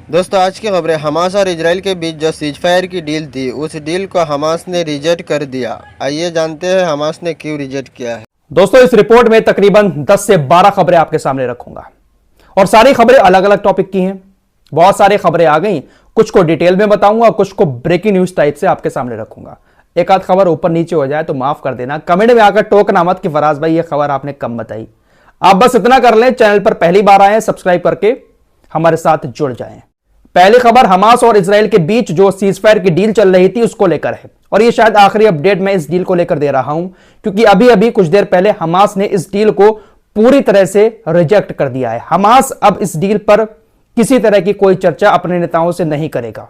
दोस्तों आज की खबरें। हमास और इजराइल के बीच जो सीजफायर की डील थी उस डील को हमास ने रिजेक्ट कर दिया। आइए जानते हैं हमास ने क्यों रिजेक्ट किया है। दोस्तों इस रिपोर्ट में तकरीबन 10 से 12 खबरें आपके सामने रखूंगा और सारी खबरें अलग अलग टॉपिक की हैं। बहुत सारी खबरें आ गई, कुछ को डिटेल में बताऊंगा, कुछ को ब्रेकिंग न्यूज टाइप से आपके सामने रखूंगा। एक आध खबर ऊपर नीचे हो जाए तो माफ कर देना, कमेंट में आकर टोकना मत कि फराज भाई ये खबर आपने कम बताई। आप बस इतना कर लें, चैनल पर पहली बार आए सब्सक्राइब करके हमारे साथ जुड़ जाएं। पहली खबर हमास और इजराइल के बीच जो सीजफायर की डील चल रही थी उसको लेकर है और ये शायद आखिरी अपडेट मैं इस डील को लेकर दे रहा हूं क्योंकि अभी अभी कुछ देर पहले हमास ने इस डील को पूरी तरह से रिजेक्ट कर दिया है। हमास अब इस डील पर किसी तरह की कोई चर्चा अपने नेताओं से नहीं करेगा।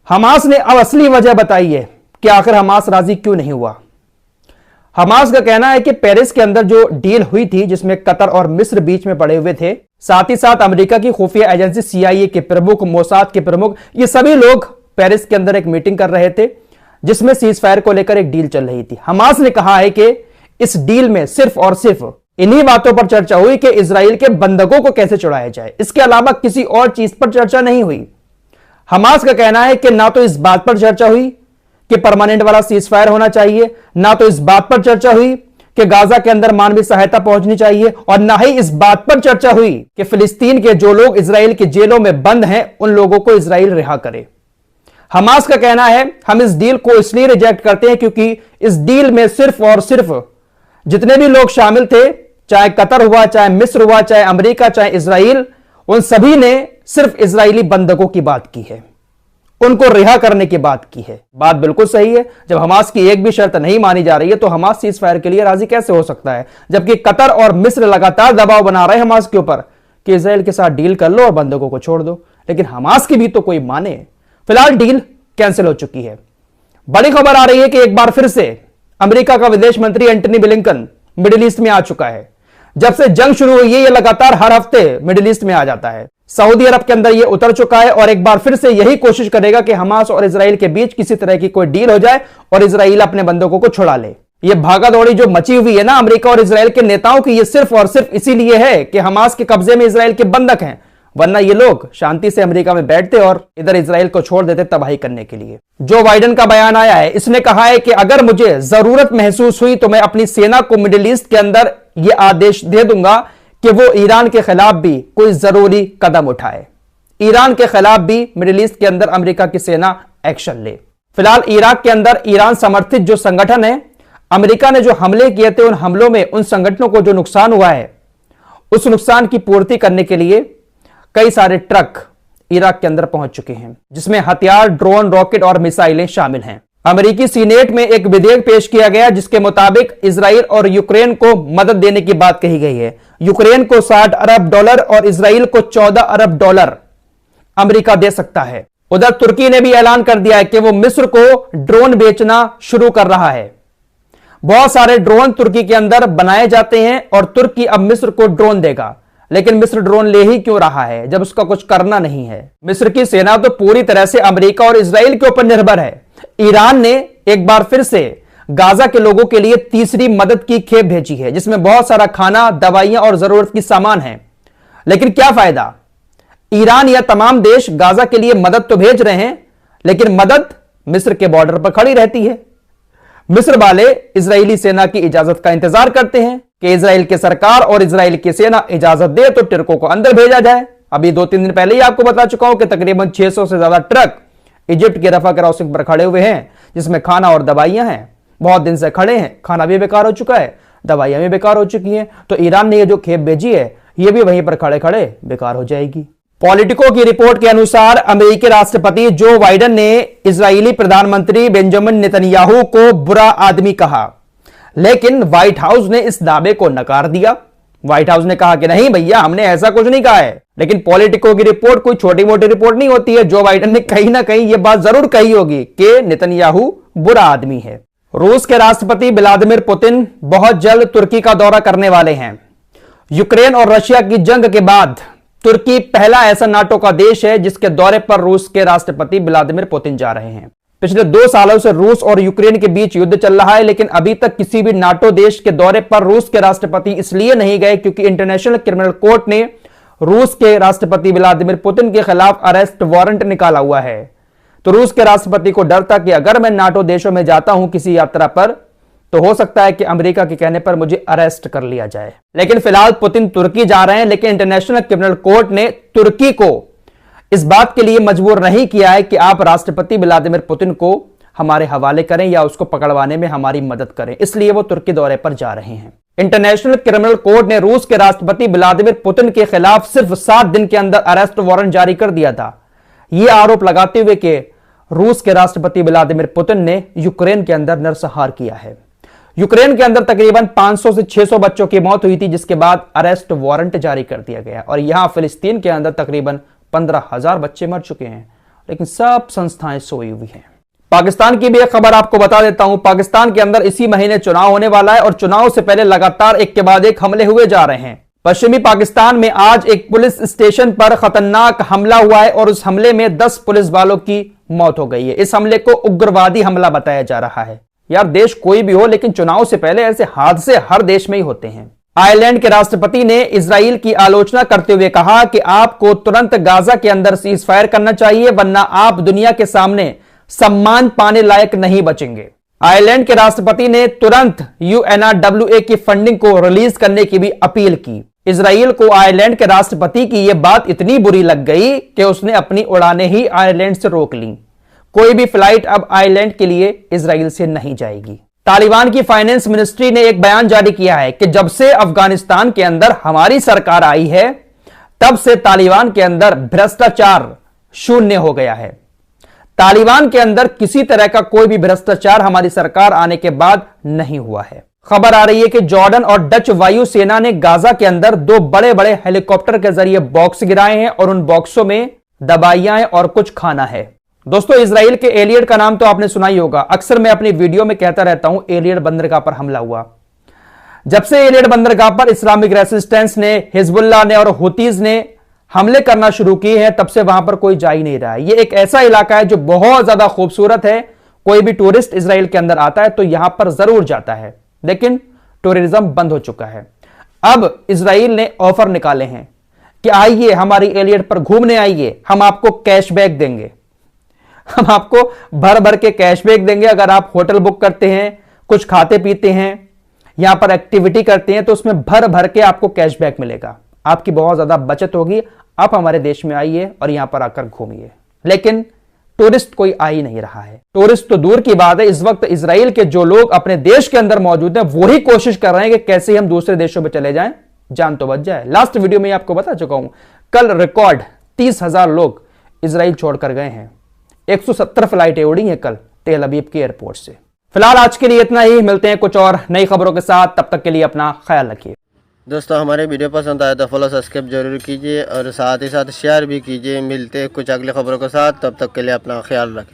हमास ने अब असली वजह बताई है कि आखिर हमास राजी क्यों नहीं हुआ। हमास का कहना है कि पेरिस के अंदर जो डील हुई थी जिसमें कतर और मिस्र बीच में पड़े हुए थे, साथ ही साथ अमेरिका की खुफिया एजेंसी CIA के प्रमुख, मोसाद के प्रमुख, ये सभी लोग पेरिस के अंदर एक मीटिंग कर रहे थे जिसमें सीज फायर को लेकर एक डील चल रही थी। हमास ने कहा है कि इस डील में सिर्फ और सिर्फ इन्हीं बातों पर चर्चा हुई कि इजराइल के बंधकों को कैसे छुड़ाया जाए, इसके अलावा किसी और चीज पर चर्चा नहीं हुई। हमास का कहना है कि ना तो इस बात पर चर्चा हुई कि परमानेंट वाला सीज फायर होना चाहिए, ना तो इस बात पर चर्चा हुई कि गाजा के अंदर मानवीय सहायता पहुंचनी चाहिए, और ना ही इस बात पर चर्चा हुई कि फिलिस्तीन के जो लोग इजराइल की जेलों में बंद हैं उन लोगों को इजराइल रिहा करे। हमास का कहना है हम इस डील को इसलिए रिजेक्ट करते हैं क्योंकि इस डील में सिर्फ और सिर्फ जितने भी लोग शामिल थे, चाहे कतर हुआ, चाहे मिस्र हुआ, चाहे अमेरिका, चाहे इजराइल, उन सभी ने सिर्फ इजरायली बंधकों की बात की है, उनको रिहा करने की बात की है। बात बिल्कुल सही है। जब हमास की एक भी शर्त नहीं मानी जा रही है तो हमास सीज फायर के लिए राजी कैसे हो सकता है, जबकि कतर और मिस्र लगातार दबाव बना रहे हैं हमास के ऊपर कि इजराइल के साथ डील कर लो और बंधकों को छोड़ दो, लेकिन हमास की भी तो कोई माने। फिलहाल डील कैंसिल हो चुकी है। बड़ी खबर आ रही है कि एक बार फिर से अमेरिका का विदेश मंत्री एंटनी ब्लिंकन मिडिल ईस्ट में आ चुका है। जब से जंग शुरू हुई है ये लगातार हर हफ्ते मिडिल ईस्ट में आ जाता है। सऊदी अरब के अंदर ये उतर चुका है और एक बार फिर से यही कोशिश करेगा कि हमास और इजराइल के बीच किसी तरह की कोई डील हो जाए और इजराइल अपने बंधकों को छुड़ा ले। ये भागादौड़ी जो मची हुई है ना अमेरिका और इजराइल के नेताओं की, ये सिर्फ और सिर्फ इसीलिए है कि हमास के कब्जे में इजराइल के बंधक हैं, वरना ये लोग शांति से अमेरिका में बैठते और इधर इजराइल को छोड़ देते तबाही करने के लिए। जो बाइडेन का बयान आया है, इसने कहा है कि अगर मुझे जरूरत महसूस हुई तो मैं अपनी सेना को मिडिल ईस्ट के अंदर यह आदेश दे दूंगा कि वो ईरान के खिलाफ भी कोई जरूरी कदम उठाए, ईरान के खिलाफ भी मिडिल ईस्ट के अंदर अमेरिका की सेना एक्शन ले। फिलहाल इराक के अंदर ईरान समर्थित जो संगठन है, अमेरिका ने जो हमले किए थे उन हमलों में उन संगठनों को जो नुकसान हुआ है उस नुकसान की पूर्ति करने के लिए कई सारे ट्रक इराक के अंदर पहुंच चुके हैं जिसमें हथियार, ड्रोन, रॉकेट और मिसाइलें शामिल हैं। अमेरिकी सीनेट में एक विधेयक पेश किया गया जिसके मुताबिक इजराइल और यूक्रेन को मदद देने की बात कही गई है। यूक्रेन को $60 अरब और इजराइल को $14 अरब अमेरिका दे सकता है। उधर तुर्की ने भी ऐलान कर दिया है कि वो मिस्र को ड्रोन बेचना शुरू कर रहा है। बहुत सारे ड्रोन तुर्की के अंदर बनाए जाते हैं और तुर्की अब मिस्र को ड्रोन देगा, लेकिन मिस्र ड्रोन ले ही क्यों रहा है जब उसका कुछ करना नहीं है। मिस्र की सेना तो पूरी तरह से अमेरिका और इजराइल के ऊपर निर्भर है। ईरान ने एक बार फिर से गाजा के लोगों के लिए तीसरी मदद की खेप भेजी है जिसमें बहुत सारा खाना, दवाइयां और जरूरत की सामान है, लेकिन क्या फायदा। ईरान या तमाम देश गाजा के लिए मदद तो भेज रहे हैं लेकिन मदद मिस्र के बॉर्डर पर खड़ी रहती है। मिस्र वाले इजरायली सेना की इजाजत का इंतजार करते हैं कि इजराइल की सरकार और इजराइल की सेना इजाजत दे तो ट्रकों को अंदर भेजा जाए। अभी 2-3 दिन पहले ही आपको बता चुका हूं कि तकरीबन 600 से ज्यादा ट्रक इजिप्ट के रफा क्रॉसिंग पर खड़े हुए हैं जिसमें खाना और दवाइयां हैं। बहुत दिन से खड़े हैं, खाना भी बेकार हो चुका है, दवाइयां भी बेकार हो चुकी हैं, तो ईरान ने ये जो खेप भेजी है ये भी वहीं पर खड़े खड़े बेकार हो जाएगी। पॉलिटिको की रिपोर्ट के अनुसार अमेरिकी राष्ट्रपति जो बाइडेन ने इजरायली प्रधानमंत्री बेंजामिन नेतन्याहू को बुरा आदमी कहा, लेकिन व्हाइट हाउस ने इस दावे को नकार दिया। व्हाइट हाउस ने कहा कि नहीं भैया, हमने ऐसा कुछ नहीं कहा है। लेकिन पॉलिटिको की रिपोर्ट कोई छोटी मोटी रिपोर्ट नहीं होती है। जो बाइडेन ने कहीं ना कहीं यह बात जरूर कही होगी कि नेतन्याहू बुरा आदमी है। रूस के राष्ट्रपति व्लादिमीर पुतिन बहुत जल्द तुर्की का दौरा करने वाले हैं। यूक्रेन और रशिया की जंग के बाद तुर्की पहला ऐसा नाटो का देश है जिसके दौरे पर रूस के राष्ट्रपति व्लादिमीर पुतिन जा रहे हैं। पिछले 2 सालों से रूस और यूक्रेन के बीच युद्ध चल रहा है, लेकिन अभी तक किसी भी नाटो देश के दौरे पर रूस के राष्ट्रपति इसलिए नहीं गए क्योंकि इंटरनेशनल क्रिमिनल कोर्ट ने रूस के राष्ट्रपति व्लादिमीर पुतिन के खिलाफ अरेस्ट वारंट निकाला हुआ है। तो रूस के राष्ट्रपति को डर था कि अगर मैं नाटो देशों में जाता हूं किसी यात्रा पर तो हो सकता है कि अमेरिका के कहने पर मुझे अरेस्ट कर लिया जाए। लेकिन फिलहाल पुतिन तुर्की जा रहे हैं, लेकिन इंटरनेशनल क्रिमिनल कोर्ट ने तुर्की को इस बात के लिए मजबूर नहीं किया है कि आप राष्ट्रपति व्लादिमीर पुतिन को हमारे हवाले करें या उसको पकड़वाने में हमारी मदद करें, इसलिए वो तुर्की दौरे पर जा रहे हैं। इंटरनेशनल क्रिमिनल कोर्ट ने रूस के राष्ट्रपति व्लादिमीर पुतिन के खिलाफ सिर्फ 7 दिन के अंदर अरेस्ट वारंट जारी कर दिया था, यह आरोप लगाते हुए कि रूस के राष्ट्रपति व्लादिमीर पुतिन ने यूक्रेन के अंदर नरसंहार किया है। यूक्रेन के अंदर तकरीबन 500 से 600 बच्चों की मौत हुई थी, जिसके बाद अरेस्ट वारंट जारी कर दिया गया और यहां फिलिस्तीन के अंदर तकरीबन 15,000 बच्चे मर चुके हैं, लेकिन सब संस्थाएं सोई हुई हैं। पाकिस्तान की भी एक खबर आपको बता देता हूं। पाकिस्तान के अंदर इसी महीने चुनाव होने वाला है और चुनाव से पहले लगातार एक के बाद एक हमले हुए जा रहे हैं। पश्चिमी पाकिस्तान में आज एक पुलिस स्टेशन पर खतरनाक हमला हुआ है और उस हमले में 10 पुलिस वालों की मौत हो गई है। इस हमले को उग्रवादी हमला बताया जा रहा है। यार, देश कोई भी हो, लेकिन चुनाव से पहले ऐसे हादसे हर देश में ही होते हैं। आयरलैंड के राष्ट्रपति ने इजराइल की आलोचना करते हुए कहा कि आपको तुरंत गाजा के अंदर सीज फायर करना चाहिए, वरना आप दुनिया के सामने सम्मान पाने लायक नहीं बचेंगे। आयरलैंड के राष्ट्रपति ने तुरंत UNRWA की फंडिंग को रिलीज करने की भी अपील की। इजराइल को आयरलैंड के राष्ट्रपति की यह बात इतनी बुरी लग गई कि उसने अपनी उड़ानें ही आयरलैंड से रोक ली। कोई भी फ्लाइट अब आयरलैंड के लिए इजराइल से नहीं जाएगी। तालिबान की फाइनेंस मिनिस्ट्री ने एक बयान जारी किया है कि जब से अफगानिस्तान के अंदर हमारी सरकार आई है, तब से तालिबान के अंदर भ्रष्टाचार शून्य हो गया है। तालिबान के अंदर किसी तरह का कोई भी भ्रष्टाचार हमारी सरकार आने के बाद नहीं हुआ है। खबर आ रही है कि जॉर्डन और डच वायुसेना ने गाजा के अंदर 2 बड़े बड़े हेलीकॉप्टर के जरिए बॉक्स गिराए हैं और उन बॉक्सों में दवाइयां और कुछ खाना है। दोस्तों, इजराइल के एलियट का नाम तो आपने सुना ही होगा। अक्सर मैं अपनी वीडियो में कहता रहता हूं एलियट बंदरगाह पर हमला हुआ। जब से एलियट बंदरगाह पर इस्लामिक रेसिस्टेंस ने, हिजबुल्लाह ने और हुतीज ने हमले करना शुरू किए हैं, तब से वहां पर कोई जा ही नहीं रहा है। यह एक ऐसा इलाका है जो बहुत ज्यादा खूबसूरत है। कोई भी टूरिस्ट इजराइल के अंदर आता है तो यहां पर जरूर जाता है, लेकिन टूरिज्म बंद हो चुका है। अब इजराइल ने ऑफर निकाले हैं कि आइए हमारी एलियट पर घूमने आइए, हम आपको कैशबैक देंगे, हम आपको भर भर के कैशबैक देंगे। अगर आप होटल बुक करते हैं, कुछ खाते पीते हैं, यहां पर एक्टिविटी करते हैं, तो उसमें भर भर के आपको कैशबैक मिलेगा। आपकी बहुत ज्यादा बचत होगी। आप हमारे देश में आइए और यहां पर आकर घूमिए। लेकिन टूरिस्ट कोई आ ही नहीं रहा है। टूरिस्ट तो दूर की बात है, इस वक्त इजराइल के जो लोग अपने देश के अंदर मौजूद हैं वही कोशिश कर रहे हैं कि कैसे हम दूसरे देशों में चले जाएं, जान तो बच जाए। लास्ट वीडियो में आपको बता चुका हूं, कल रिकॉर्ड 30,000 लोग इजराइल छोड़कर गए हैं। 170 फ्लाइटें उड़ी हैं कल तेल अवीव के एयरपोर्ट से। फिलहाल आज के लिए इतना ही। मिलते हैं कुछ और नई खबरों के साथ, तब तक के लिए अपना ख्याल रखिए। दोस्तों, हमारे वीडियो पसंद आए तो फॉलो सब्सक्राइब जरूर कीजिए और साथ ही साथ शेयर भी कीजिए। मिलते हैं कुछ अगले खबरों के साथ, तब तक के लिए अपना ख्याल रखें।